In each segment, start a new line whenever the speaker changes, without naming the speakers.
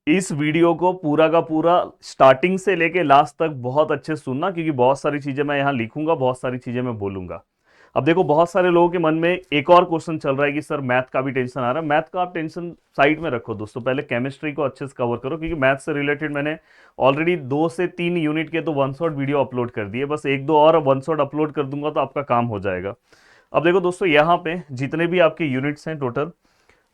इस वीडियो को पूरा का पूरा स्टार्टिंग से लेके लास्ट तक बहुत अच्छे से सुनना, क्योंकि बहुत सारी चीजें मैं यहाँ लिखूंगा, बहुत सारी चीजें मैं बोलूंगा। अब देखो, बहुत सारे लोगों के मन में एक और क्वेश्चन चल रहा है कि सर मैथ का भी टेंशन आ रहा है। मैथ का आप टेंशन साइड में रखो दोस्तों, पहले केमिस्ट्री को अच्छे से कवर करो, क्योंकि मैथ से रिलेटेड मैंने ऑलरेडी 2 से 3 यूनिट के तो वन शॉट वीडियो अपलोड कर दिए, बस एक दो और वन शॉट अपलोड कर दूंगा तो आपका काम हो जाएगा। अब देखो दोस्तों, यहाँ पे जितने भी आपके यूनिट्स हैं टोटल,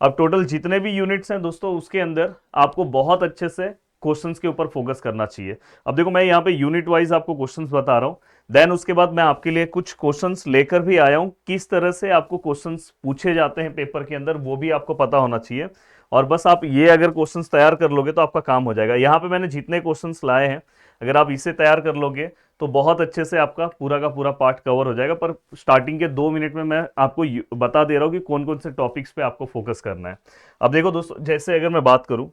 अब टोटल जितने भी यूनिट्स हैं दोस्तों, उसके अंदर आपको बहुत अच्छे से क्वेश्चंस के ऊपर फोकस करना चाहिए। अब देखो, मैं यहाँ पे यूनिट वाइज आपको क्वेश्चंस बता रहा हूँ, देन उसके बाद मैं आपके लिए कुछ क्वेश्चंस लेकर भी आया हूँ, किस तरह से आपको क्वेश्चंस पूछे जाते हैं पेपर के अंदर, वो भी आपको पता होना चाहिए। और बस आप ये अगर क्वेश्चंस तैयार कर लोगे तो आपका काम हो जाएगा। यहाँ पे मैंने जितने क्वेश्चंस लाए हैं, अगर आप इसे तैयार कर लोगे तो बहुत अच्छे से आपका पूरा का पूरा पार्ट कवर हो जाएगा। पर स्टार्टिंग के 2 मिनट में मैं आपको बता दे रहा हूँ कि कौन कौन से टॉपिक्स पे आपको फोकस करना है। अब देखो दोस्तों, जैसे अगर मैं बात करूँ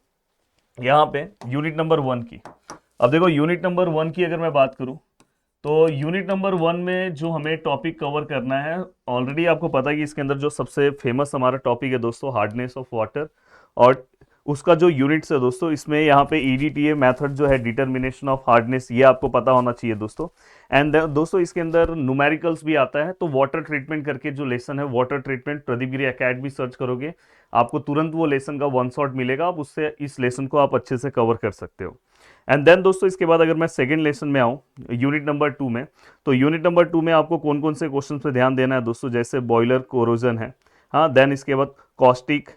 यहाँ पे यूनिट नंबर 1 की, अब देखो यूनिट नंबर 1 की अगर मैं बात करूँ, तो यूनिट नंबर 1 में जो हमें टॉपिक कवर करना है, ऑलरेडी आपको पता है कि इसके अंदर जो सबसे फेमस हमारा टॉपिक है दोस्तों, हार्डनेस ऑफ वाटर। और उसका जो यूनिट्स है दोस्तों, इसमें यहाँ पे ईडीटीए मेथड जो है, डिटर्मिनेशन ऑफ हार्डनेस, ये आपको पता होना चाहिए दोस्तों। एंड दोस्तों, इसके अंदर न्यूमेरिकल्स भी आता है। तो वाटर ट्रीटमेंट करके जो लेसन है, वाटर ट्रीटमेंट, प्रदीप गिरी एकेडमी सर्च करोगे, आपको तुरंत वो लेसन का वन शॉट मिलेगा, आप उससे इस लेसन को आप अच्छे से कवर कर सकते हो। एंड देन दोस्तों, इसके बाद अगर मैं सेकंड लेसन में आऊँ, यूनिट नंबर 2 में, तो यूनिट नंबर 2 में आपको कौन कौन से क्वेश्चन पे ध्यान देना है दोस्तों, जैसे बॉयलर कोरोजन है, हाँ। देन इसके बाद कॉस्टिक,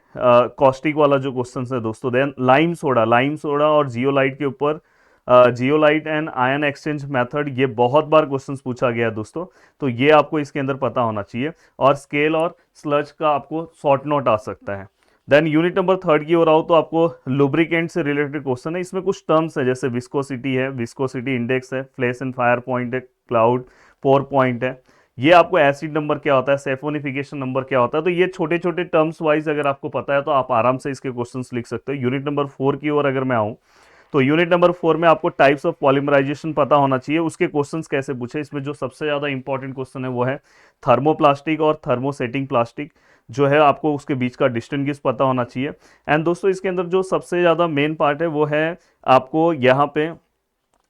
कॉस्टिक वाला जो क्वेश्चन है दोस्तों। देन लाइम सोडा और जियोलाइट के ऊपर, zeolite and ion exchange method, ये बहुत बार क्वेश्चंस पूछा गया है दोस्तों, तो ये आपको इसके अंदर पता होना चाहिए। और स्केल और स्लज का आपको शॉर्ट नोट आ सकता है। देन यूनिट नंबर 3 की ओर आओ, तो आपको लुब्रिकेंट से रिलेटेड क्वेश्चन है। इसमें कुछ टर्म्स है, जैसे विस्कोसिटी है, विस्कोसिटी इंडेक्स है, फ्लेश एंड फायर पॉइंट है, क्लाउड पोर पॉइंट है, ये आपको एसिड नंबर क्या होता है, सेफोनिफिकेशन नंबर क्या होता है। तो ये छोटे छोटे टर्म्स वाइज अगर आपको पता है तो आप आराम से इसके क्वेश्चंस लिख सकते हो। यूनिट नंबर 4 की ओर अगर मैं आऊँ, तो यूनिट नंबर 4 में आपको टाइप्स ऑफ पॉलीमराइजेशन पता होना चाहिए, उसके क्वेश्चंस कैसे पूछे। इसमें जो सबसे ज़्यादा इंपॉर्टेंट क्वेश्चन है वो है थर्मोप्लास्टिक और थर्मोसेटिंग प्लास्टिक, जो है आपको उसके बीच का डिस्टिंग्विश पता होना चाहिए। एंड दोस्तों, इसके अंदर जो सबसे ज़्यादा मेन पार्ट है वो है आपको यहाँ पे,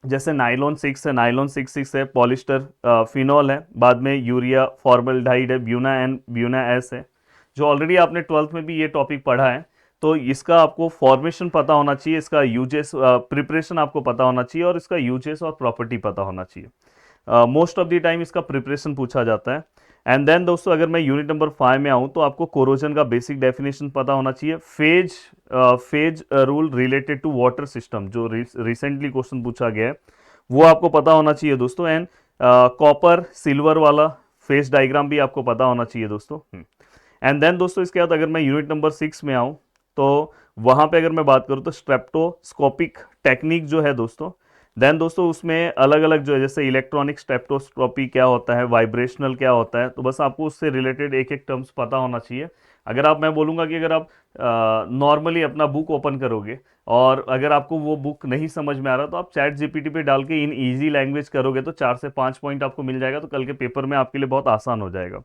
जैसे नाइलॉन 6 है, नाइलॉन 6 है, पॉलिस्टर फिनॉल है, बाद में यूरिया फॉर्मल्डिहाइड है, ब्यूना एन ब्यूना एस है, जो ऑलरेडी आपने 12th में भी ये टॉपिक पढ़ा है। तो इसका आपको फॉर्मेशन पता होना चाहिए, इसका यूजेस प्रिपरेशन आपको पता होना चाहिए, और इसका यूजेस और प्रॉपर्टी पता होना चाहिए। मोस्ट ऑफ द टाइम इसका प्रिपरेशन पूछा जाता है। एंड देन दोस्तों, अगर मैं यूनिट नंबर 5 में आऊँ, तो आपको कोरोजन का बेसिक डेफिनेशन पता होना चाहिए। Phase rule related to water system, जो रिसेंटली क्वेश्चन पूछा गया है, वो आपको पता होना चाहिए दोस्तों। एंड कॉपर सिल्वर वाला फेज डायग्राम भी आपको पता होना चाहिए दोस्तों। एंड देन दोस्तों, इसके बाद अगर मैं यूनिट नंबर 6 में आऊँ, तो वहाँ पे अगर मैं बात करूँ, तो स्ट्रेप्टोस्कोपिक टेक्निक जो है दोस्तों, देन दोस्तों उसमें अलग अलग जो है, जैसे इलेक्ट्रॉनिक स्टेप्टोस्कोपी क्या होता है, वाइब्रेशनल क्या होता है, तो बस आपको उससे रिलेटेड एक एक टर्म्स पता होना चाहिए। अगर आप, मैं बोलूँगा कि अगर आप नॉर्मली अपना बुक ओपन करोगे और अगर आपको वो बुक नहीं समझ में आ रहा, तो आप चैट जीपीटी पे डाल के इन इजी लैंग्वेज करोगे तो 4 से 5 पॉइंट आपको मिल जाएगा, तो कल के पेपर में आपके लिए बहुत आसान हो जाएगा।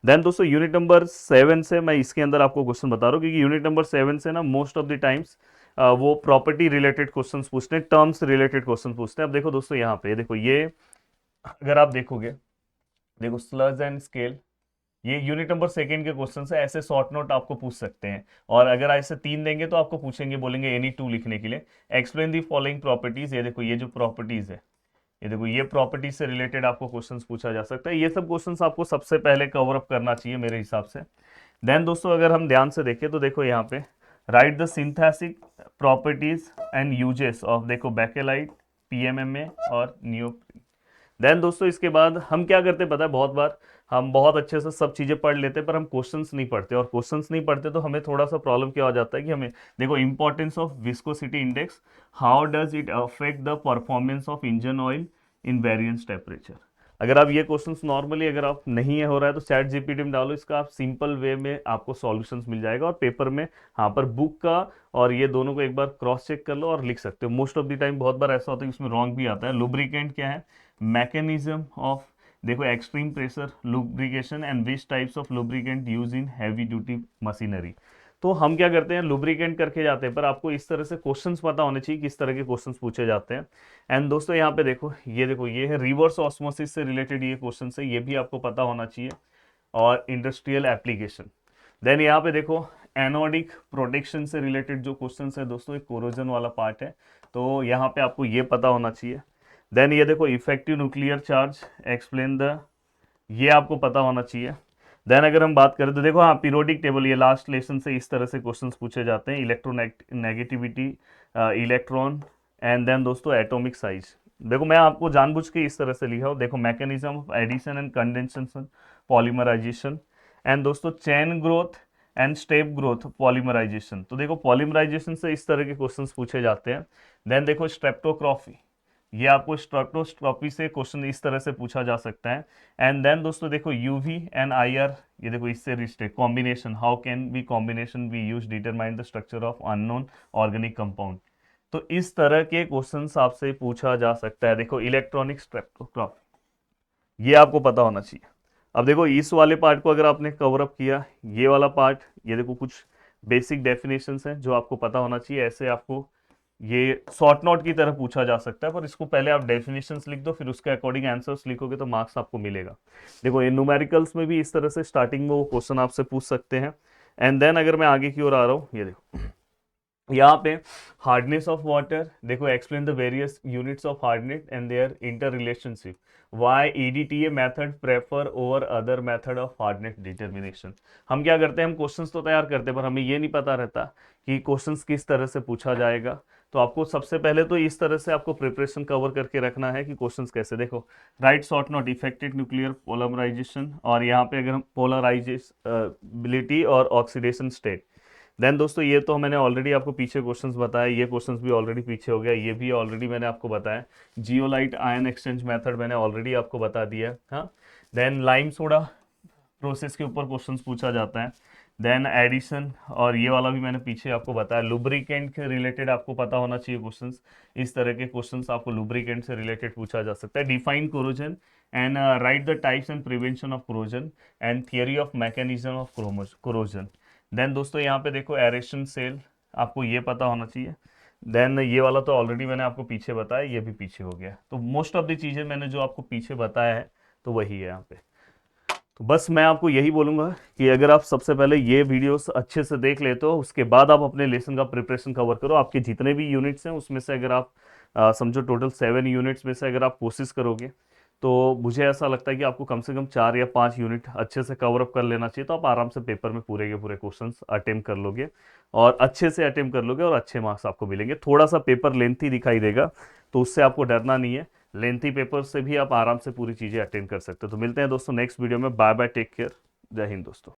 देन दोस्तों, यूनिट नंबर 7 से मैं इसके अंदर आपको क्वेश्चन बता रहा हूँ, क्योंकि यूनिट नंबर 7 से ना मोस्ट ऑफ द टाइम्स वो प्रॉपर्टी रिलेटेड क्वेश्चंस पूछते हैं, टर्म्स रिलेटेड क्वेश्चन पूछते हैं। अब देखो दोस्तों, यहाँ पे देखो, ये अगर आप देखोगे, देखो स्लज एंड स्केल, ये यूनिट नंबर 2 के क्वेश्चन है। ऐसे शॉर्ट नोट आपको पूछ सकते हैं, और अगर ऐसे 3 देंगे तो आपको पूछेंगे, बोलेंगे एनी 2 लिखने के लिए। एक्सप्लेन दी फॉलोइंग प्रॉपर्टीज, ये देखो, ये जो प्रॉपर्टीज है, ये देखो, ये प्रॉपर्टीज से रिलेटेड आपको क्वेश्चंस पूछा जा सकता है। ये सब क्वेश्चंस आपको सबसे पहले कवर अप करना चाहिए मेरे हिसाब से। देन दोस्तों, अगर हम ध्यान से देखें, तो देखो यहाँ पे write the synthetic properties and uses of, देखो, बैकेलाइट, पीएमएमए और नियोप्रीन। देन दोस्तों, इसके बाद हम क्या करते हैं पता है, बहुत बार हम बहुत अच्छे से सब चीज़ें पढ़ लेते हैं, पर हम क्वेश्चंस नहीं पढ़ते, और क्वेश्चंस नहीं पढ़ते तो हमें थोड़ा सा प्रॉब्लम क्या हो जाता है कि हमें, देखो, importance of viscosity index, how does it affect the performance of engine oil in variance temperature. अगर आप ये क्वेश्चंस नॉर्मली अगर आप नहीं है हो रहा है, तो चैट जीपीटी में डालो, इसका आप सिंपल वे में आपको सॉल्यूशंस मिल जाएगा, और पेपर में, हाँ, पर बुक का और ये दोनों को एक बार क्रॉस चेक कर लो और लिख सकते हो। मोस्ट ऑफ द टाइम बहुत बार ऐसा होता है कि उसमें रॉन्ग भी आता है। लुब्रिकेंट क्या है, मैकेनिज्म ऑफ, देखो, extreme pressure lubrication and which types of lubricant use in heavy duty machinery. तो हम क्या करते हैं, लुब्रिकेंट करके जाते हैं, पर आपको इस तरह से क्वेश्चंस पता होने चाहिए किस तरह के क्वेश्चंस पूछे जाते हैं। एंड दोस्तों यहाँ पे देखो, ये है रिवर्स ऑस्मोसिस से रिलेटेड ये क्वेश्चन है, ये भी आपको पता होना चाहिए, और इंडस्ट्रियल एप्लीकेशन। देन यहाँ पे देखो एनोडिक प्रोटेक्शन से रिलेटेड जो क्वेश्चन है दोस्तों, एक कोरोजन वाला पार्ट है, तो यहाँ पे आपको ये पता होना चाहिए। देन ये देखो effective nuclear charge explain the, ये आपको पता होना चाहिए। देन अगर हम बात करें तो देखो, हाँ पीरियोडिक टेबल, ये लास्ट लेसन से इस तरह से क्वेश्चंस पूछे जाते हैं, इलेक्ट्रोनेगेटिविटी, इलेक्ट्रॉन, एंड देन दोस्तों एटॉमिक साइज। देखो मैं आपको जानबूझ के इस तरह से लिखा हूँ, देखो mechanism of addition and condensation polymerization, and दोस्तों chain growth and step growth polymerization. तो देखो पॉलीमराइजेशन से इस तरह के क्वेश्चंस पूछे जाते हैं। देन देखो स्ट्रेप्टोक्रॉफी, ये आपको स्ट्रेप्टोस्कोपी से क्वेश्चन इस तरह से पूछा जा सकता है। एंड देन दोस्तों देखो यूवी एंड आईआर, ये देखो इससे related combination, how can be combination B use determine the structure of unknown organic compound. तो इस तरह के क्वेश्चंस आपसे पूछा जा सकता है। देखो इलेक्ट्रॉनिक स्ट्रेप्टोग्राफी, ये आपको पता होना चाहिए। अब देखो इस वाले पार्ट को अगर आपने कवर अप किया, ये वाला पार्ट, ये देखो कुछ बेसिक डेफिनेशंस हैं जो आपको पता होना चाहिए। ऐसे आपको ये शॉर्ट नोट की तरह पूछा जा सकता है, पर इसको पहले आप डेफिनेशंस लिख दो, फिर उसके अकॉर्डिंग आंसर्स लिखोगे तो मार्क्स आपको मिलेगा। देखो ये न्यूमेरिकल्स में भी इस तरह से स्टार्टिंग में वो क्वेश्चन आपसे पूछ सकते हैं। एंड देन अगर मैं आगे की ओर आ रहा हूँ, ये देखो यहाँ पे हार्डनेस ऑफ वाटर, देखो explain the various units of hardness and their interrelationship, why EDTA method prefer over other method of hardness determination. हम क्या करते हैं, हम क्वेश्चंस तो तैयार करते हैं, पर हमें ये नहीं पता रहता कि क्वेश्चंस किस तरह से पूछा जाएगा। तो आपको सबसे पहले तो इस तरह से आपको प्रिपरेशन कवर करके रखना है कि क्वेश्चंस कैसे। देखो write short note effected nuclear polarisation, और यहाँ पे अगर हम पोलराइजेबिलिटी और ऑक्सीडेशन स्टेट। देन दोस्तों ये तो मैंने ऑलरेडी आपको पीछे क्वेश्चंस बताया, ये क्वेश्चंस भी ऑलरेडी पीछे हो गया, ये भी ऑलरेडी मैंने आपको बताया। जियोलाइट आयन एक्सचेंज मेथड मैंने ऑलरेडी आपको बता दिया है। हाँ, देन लाइम सोडा प्रोसेस के ऊपर क्वेश्चंस पूछा जाता है। देन एडिशन, और ये वाला भी मैंने पीछे आपको बताया। लुब्रिकेंट के रिलेटेड आपको पता होना चाहिए क्वेश्चंस, इस तरह के क्वेश्चंस आपको लुब्रिकेंट से रिलेटेड पूछा जा सकता है। Define corrosion and write the types and prevention of corrosion and theory of mechanism of corrosion. Then दोस्तों यहाँ पे देखो एरेशन सेल, आपको ये पता होना चाहिए। देन ये वाला तो ऑलरेडी मैंने आपको पीछे बताया, ये भी पीछे हो गया। तो मोस्ट ऑफ द चीज़ें मैंने जो आपको पीछे बताया है तो वही है यहाँ पे। तो बस मैं आपको यही बोलूँगा कि अगर आप सबसे पहले ये वीडियोस अच्छे से देख लेते हो, उसके बाद आप अपने लेसन का प्रिपरेशन कवर करो। आपके जितने भी यूनिट्स हैं उसमें से अगर आप समझो टोटल 7 यूनिट्स में से अगर आप कोशिश करोगे, तो मुझे ऐसा लगता है कि आपको कम से कम 4 या 5 यूनिट अच्छे से कवर अप कर लेना चाहिए। तो आप आराम से पेपर में पूरे के पूरे क्वेश्चंस अटेम्प्ट कर लोगे, और अच्छे से अटेम्प्ट कर लोगे, और अच्छे मार्क्स आपको मिलेंगे। थोड़ा सा पेपर लेंथी दिखाई देगा, तो उससे आपको डरना नहीं है। लेंथी पेपर से भी आप आराम से पूरी चीज़ें अटेंड कर सकते हो। तो मिलते हैं दोस्तों नेक्स्ट वीडियो में। बाय बाय, टेक केयर, जय हिंद दोस्तों।